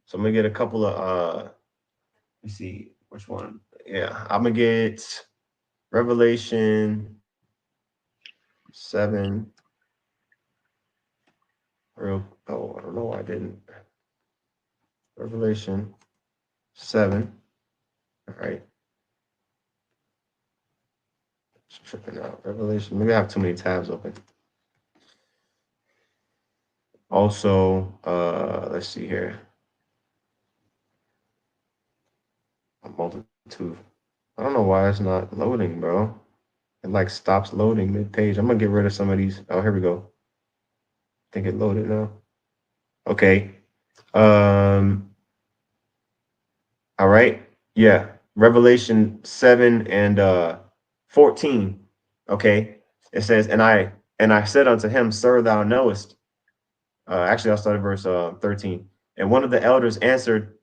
So I'm gonna get a couple of let's see which one. Yeah, I'm gonna get Revelation 7. Oh, I don't know why I didn't. Revelation 7. All right. It's tripping out. Revelation. Maybe I have too many tabs open. Also, let's see here. A multitude. I don't know why it's not loading, bro. It like stops loading mid-page. I'm gonna get rid of some of these. Oh, here we go. I think it loaded now. Okay. Um, all right. Yeah. Revelation 7 and 14. Okay. It says, and I said unto him, Sir, thou knowest. Actually, I'll start at verse 13. And one of the elders answered,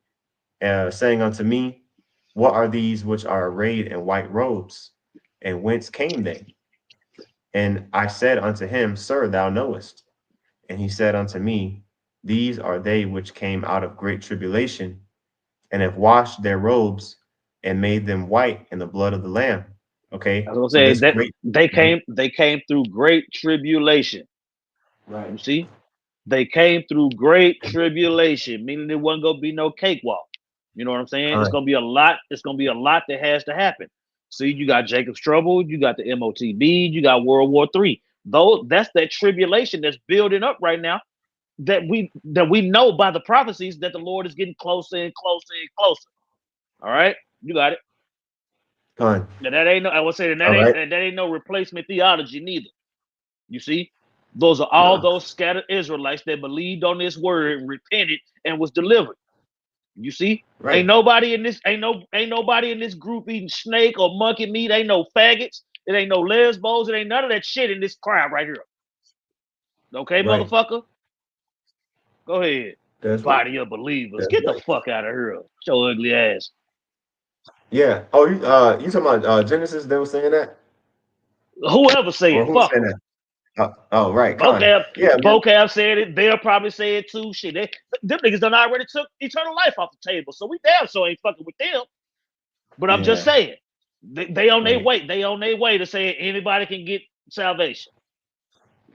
saying unto me, what are these which are arrayed in white robes? And whence came they? And I said unto him, Sir, thou knowest. And he said unto me, these are they which came out of great tribulation, and have washed their robes and made them white in the blood of the Lamb. I Okay, was so gonna say this that great. they Mhm. came through great tribulation. Right. You see? They came through great tribulation, meaning there wasn't gonna be no cakewalk. You know what I'm saying? It's Con, gonna be a lot. It's gonna be a lot that has to happen. See, you got Jacob's trouble, you got the MOTB, you got World War III. Though that's that tribulation that's building up right now. That we know by the prophecies that the Lord is getting closer and closer and closer. All right, you got it. con. Now that ain't no. I would say that All right. ain't no replacement theology neither. You see, those are all No. those scattered Israelites that believed on this word, repented, and was delivered. You see, Right. ain't nobody in this group eating snake or monkey meat. Ain't no faggots. It ain't no lesbos. It ain't none of that shit in this crowd right here. Okay, Right. motherfucker, go ahead. That's right. Body of believers, That's get the right. fuck out of here. Your ugly ass. Yeah. Oh, you talking about Genesis? They were saying that, Whoever say or it, who was fuck saying them. that? Oh, right. Con. Vocab, Yeah, man. vocab said it. They'll probably say it too. Shit, them niggas done already took eternal life off the table, so we damn so ain't fucking with them. But I'm just Yeah. saying, they on their Right. way. They on their way to say anybody can get salvation.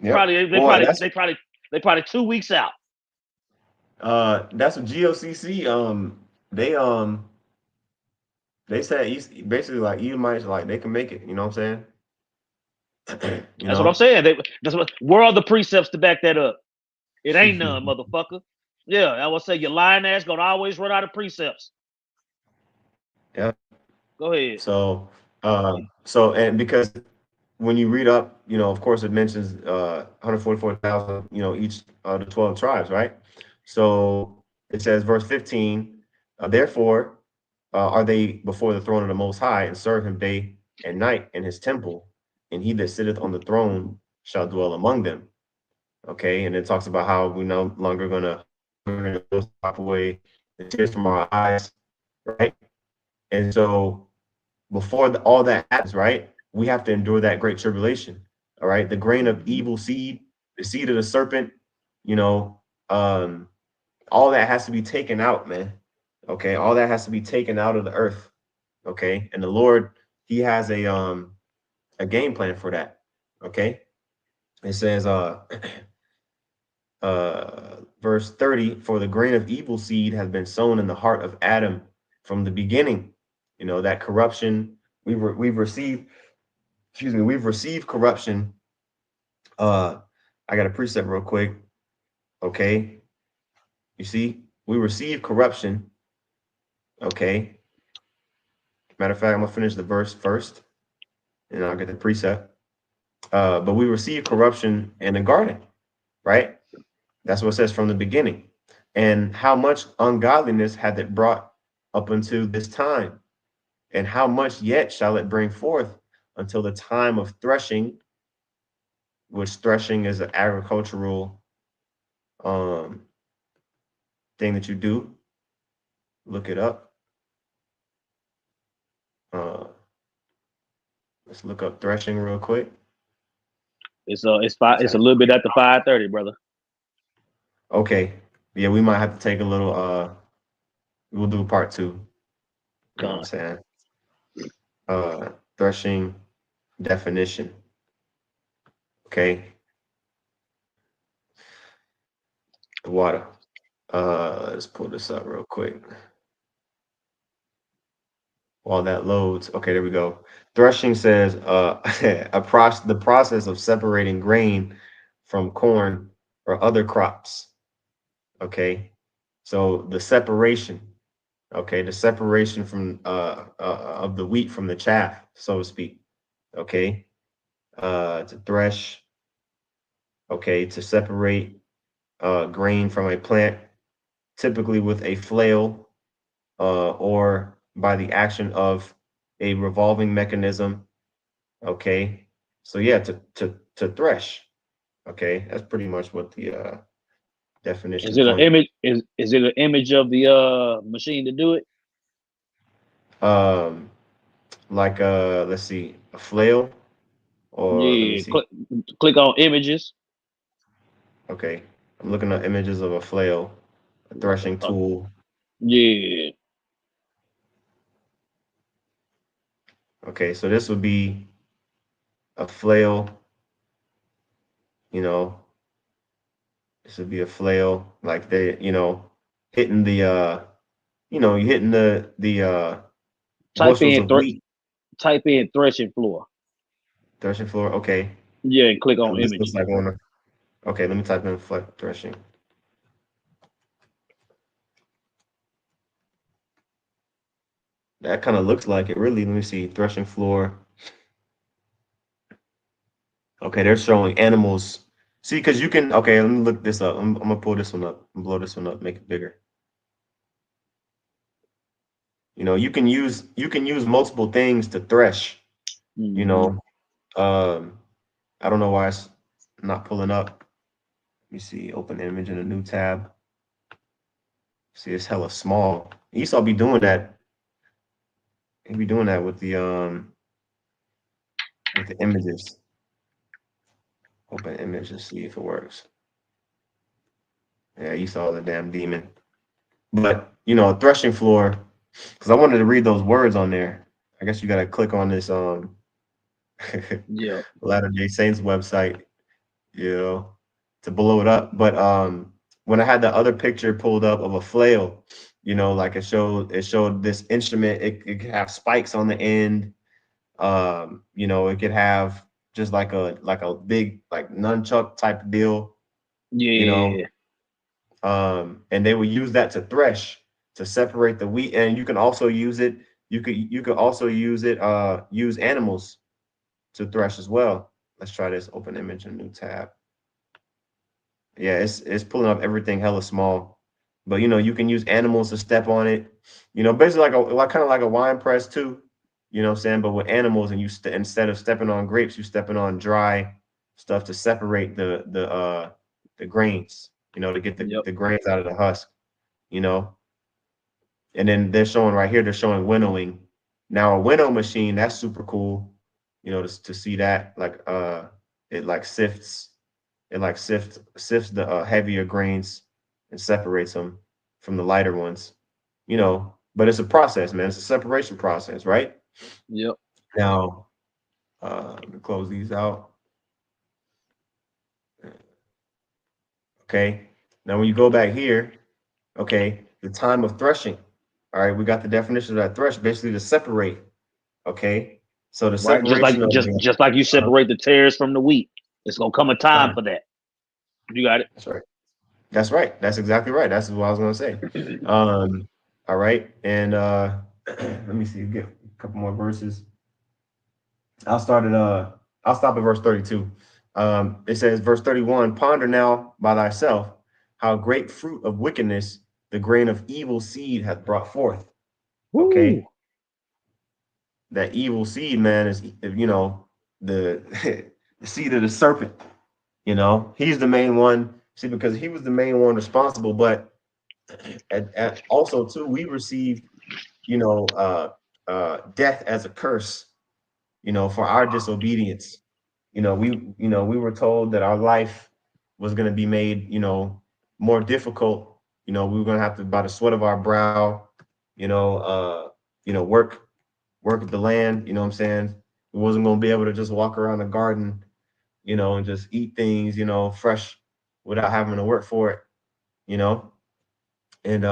Yep. They Well, probably 2 weeks out. that's what GOCC they said basically like Edomites like they can make it. You know what I'm saying? You That's what I'm know. saying. Where are the precepts to back that up? It ain't none, motherfucker. Yeah, I would say your lying ass gonna always run out of precepts. Yeah. Go ahead. So and because when you read up, of course it mentions 144,000, each of the 12 tribes, right? So it says verse 15, therefore are they before the throne of the Most High and serve him day and night in his temple, and he that sitteth on the throne shall dwell among them. Okay, and it talks about how we no longer gonna wipe away the tears from our eyes, right? And so before all that happens, right, we have to endure that great tribulation. All right, the grain of evil seed, the seed of the serpent, you know, um, all that has to be taken out, man. Okay, all that has to be taken out of the earth. Okay, and the Lord, He has a game plan for that. Okay, it says verse 30, for the grain of evil seed has been sown in the heart of Adam from the beginning. That corruption we've received, excuse me, we've received corruption. I got a precept real quick. Okay, you see, we receive corruption. Okay, matter of fact, I'm gonna finish the verse first, and I'll get the precept. But we receive corruption in the garden, right? That's what it says from the beginning. And how much ungodliness hath it brought up unto this time? And how much yet shall it bring forth until the time of threshing, which threshing is an agricultural thing that you do. Look it up. Let's look up threshing real quick. It's a little bit after 5:30, brother. Okay. Yeah, we might have to take a little we'll do part 2. You know what I'm saying? Threshing definition. Okay. The water. Let's pull this up real quick. While that loads. Okay, there we go. Threshing says the process of separating grain from corn or other crops. Okay. So the separation, okay, the separation from of the wheat from the chaff, so to speak. Okay. To thresh, okay, to separate grain from a plant, typically with a flail or by the action of a revolving mechanism. Okay. So yeah, to thresh. Okay, that's pretty much what the definition Is it an point. image? Is it an image of the machine to do it? Um, like let's see, a flail, or let me Yeah. see. Click on images. Okay, I'm looking at images of a flail, a threshing tool. Yeah. Okay, so this would be a flail. You know, this would be a flail, like they, hitting the you're hitting the Type bushels in of wheat. threshing floor. Threshing floor. Okay, Yeah, and click on this looks images. like one. Okay, let me type in threshing. That kind of looks like it. Really, let me see. Threshing floor. Okay, they're showing animals. See, because you can. Okay, let me look this up. I'm gonna pull this one up and blow this one up, make it bigger. You can use multiple things to thresh. You know, I don't know why it's not pulling up. Let me see. Open image in a new tab. See, it's hella small. Esau be doing that. He be doing that with the images. Open image and see if it works. Yeah, Esau the damn demon. But a threshing floor, because I wanted to read those words on there. I guess you gotta click on this Yeah. Latter-day Saints website you know, to blow it up. But when I had the other picture pulled up of a flail, you know, like it showed this instrument. It could have spikes on the end. You know, it could have just like a big like nunchuck type of deal, you know. Yeah. And they will use that to thresh to separate the wheat. And you can also use it. You could also use it. Use animals to thresh as well. Let's try this. Open image, a new tab. Yeah, it's pulling up everything hella small. But you know, you can use animals to step on it. You know, basically like kind of like a wine press too. You know what I'm saying? But with animals, and instead of stepping on grapes, you're stepping on dry stuff to separate the grains. You know, to get Yep. the grains out of the husk. You know, and then they're showing right here. They're showing winnowing. Now a winnow machine, that's super cool. You know, to see that it like sifts the heavier grains and separates them from the lighter ones. You know, but it's a process, man. It's a separation process, right? Yep. Now, let me close these out. Okay. Now, when you go back here, okay, the time of threshing. All right, we got the definition of that thresh, basically to separate. Okay, so the Right. Just like separation of the just like you separate the tares from the wheat. It's gonna come a time uh, for that. You got that's right. That's right. That's exactly right. That's what I was gonna say. it. All right, and let me see, get a couple more verses. I'll start at I'll stop at verse 32. It says, verse 31, ponder now by thyself how great fruit of wickedness the grain of evil seed hath brought forth. Woo. Okay, that evil seed, man, is the the seed of the serpent. You know, he's the main one. See, because he was the main one responsible, but also too, we received you know death as a curse. You know, for our disobedience. We were told that our life was going to be made more difficult. You know, we were going to have to, by the sweat of our brow, you know, work the land. You know what I'm saying? We wasn't going to be able to just walk around the garden, and just eat things, fresh without having to work for it. You know, and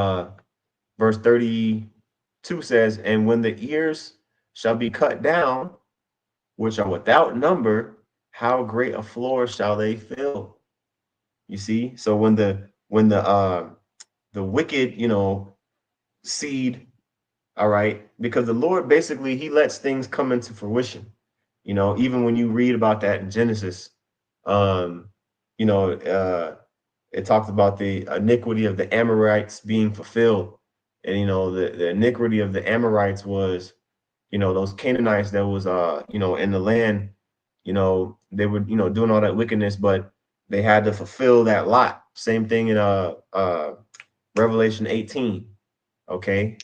verse 32 says, "And when the ears shall be cut down, which are without number, how great a floor shall they fill?" You see, so when the wicked, seed, all right, because the Lord basically he lets things come into fruition. Even when you read about that in Genesis, um, you know, it talks about the iniquity of the Amorites being fulfilled, and the iniquity of the Amorites was, those Canaanites that was in the land. They were doing all that wickedness, but they had to fulfill that lot. Same thing in Revelation 18. Okay,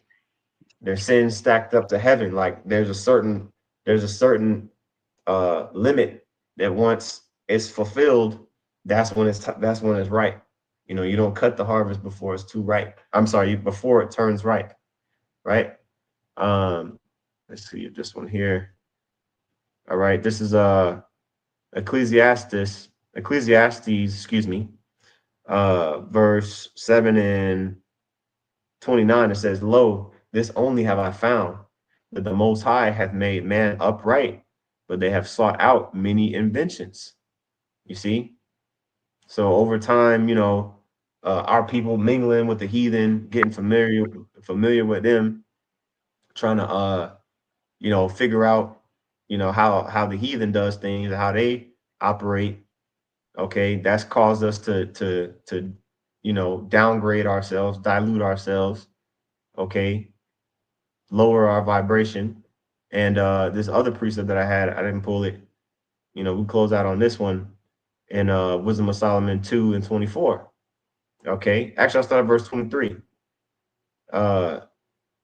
their sins stacked up to heaven. Like there's a certain limit that once it's fulfilled, that's when it's right. You don't cut the harvest before it's too ripe. I'm sorry, before it turns ripe, right? Um, let's see if this one here. All right, this is Ecclesiastes, excuse me, verse 7 and 29. It says, "Lo, this only have I found, that the Most High hath made man upright, but they have sought out many inventions." You see? So over time, our people mingling with the heathen, getting familiar with them, trying to figure out, how the heathen does things and how they operate. Okay, that's caused us to downgrade ourselves, dilute ourselves. Okay, lower our vibration. And this other precept that I didn't pull it. We close out on this one in Wisdom of Solomon 2 and 24. Okay, actually, I'll start at verse 23. uh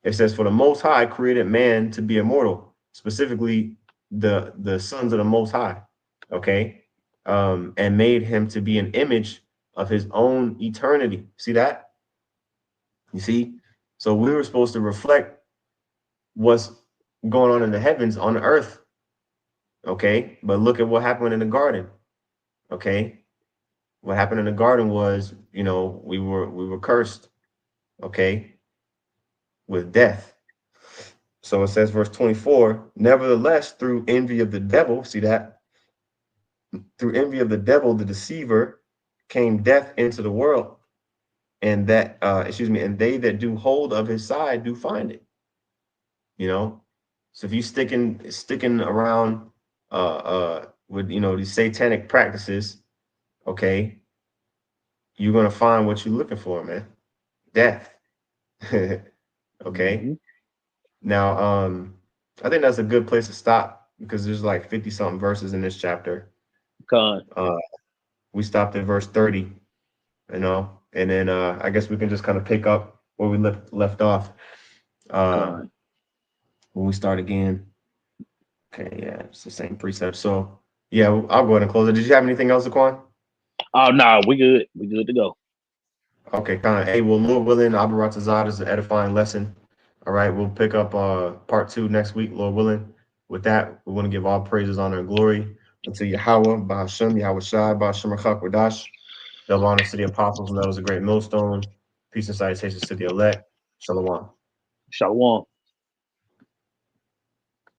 it says, "For the Most High created man to be immortal," specifically the sons of the Most High. Okay, and made him to be an image of his own eternity. See that? You see? So we were supposed to reflect what's going on in the heavens on the earth. Okay, but look at what happened in the garden. Okay, What happened in the garden was, you know, we were cursed, okay, with death. So it says, verse 24, nevertheless, through envy of the devil, see that? Through envy of the devil, the deceiver, came death into the world, and that and they that do hold of his side do find it. You know, so if you sticking around with these satanic practices, okay, you're gonna find what you're looking for, man. Death. Okay. Mm-hmm. Now, I think that's a good place to stop because there's like 50 something verses in this chapter. Con, Uh, we stopped at verse 30, and then I guess we can just kind of pick up where we left off uh, con. when we start again. Okay, yeah, it's the same precept. So yeah, I'll go ahead and close it. Did you have anything else, Aquan? Oh no, we good. We good to go. Okay, kind of. Hey, well, Lord willing, Abaratazad is an edifying lesson. All right, we'll pick up part 2 next week, Lord willing. With that, we want to give all praises, honor, and glory unto Yahweh, Bahashem, Yahweh Shai, Bahashem Rachak Wadash. Double honors to the apostles, and that was a great millstone. Peace and salutations to the elect. Shalom. Shalom.